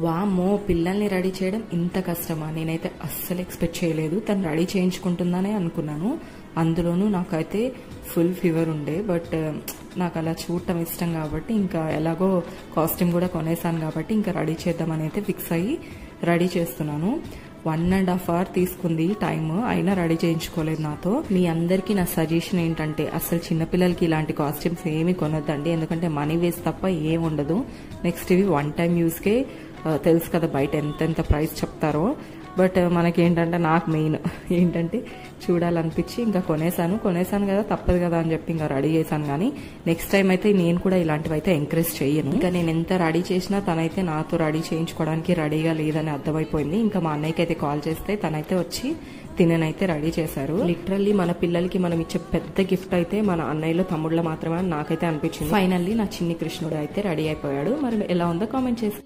వామ్మో, పిల్లల్ని రెడీ చేయడం ఇంత కష్టమా? నేనైతే అస్సలు ఎక్స్పెక్ట్ చేయలేదు. తను రెడీ చేయించుకుంటుందనే అనుకున్నాను. అందులోనూ నాకైతే ఫుల్ ఫీవర్ ఉండే, బట్ నాకు అలా చూడటం ఇష్టం కాబట్టి ఇంకా ఎలాగో కాస్ట్యూమ్ కూడా కొనేసాను కాబట్టి ఇంకా రెడీ చేద్దామని అయితే ఫిక్స్ అయ్యి రెడీ చేస్తున్నాను. 1.5 hour తీసుకుంది టైమ్, అయినా రెడీ చేయించుకోలేదు నాతో. మీ అందరికీ నా సజెషన్ ఏంటంటే అసలు చిన్నపిల్లలకి ఇలాంటి కాస్ట్యూమ్స్ ఏమి కొనొద్దండి, ఎందుకంటే మనీ వేస్ట్ తప్ప ఏం ఉండదు. నెక్స్ట్ ఇవి 1 time యూస్కే, తెలుసు కదా బయట ఎంతెంత ప్రైస్ చెప్తారో. బట్ మనకేంటంటే, నాకు మెయిన్ ఏంటంటే చూడాలనిపించి ఇంకా కొనేసాను కదా, తప్పదు కదా అని చెప్పి ఇంకా రెడీ చేశాను. కానీ నెక్స్ట్ టైం అయితే నేను కూడా ఇలాంటివి అయితే ఎంకరేజ్ చేయను. ఇంకా నేను ఎంత రెడీ చేసినా తనైతే నాతో రెడీ చేయించుకోవడానికి రెడీగా లేదని అర్థమైపోయింది. ఇంకా మా అన్నయ్యకి అయితే కాల్ చేస్తే తనైతే వచ్చి తిననైతే రెడీ చేశారు. లిటరల్లీ మన పిల్లలకి మనం ఇచ్చే పెద్ద గిఫ్ట్ అయితే మన అన్నయ్యలో తమ్ముళ్ళ మాత్రమే నాకైతే అనిపించింది. ఫైనల్లీ నా చిన్ని కృష్ణుడు అయితే రెడీ అయిపోయాడు. మరి ఎలా ఉందో కామెంట్ చేసి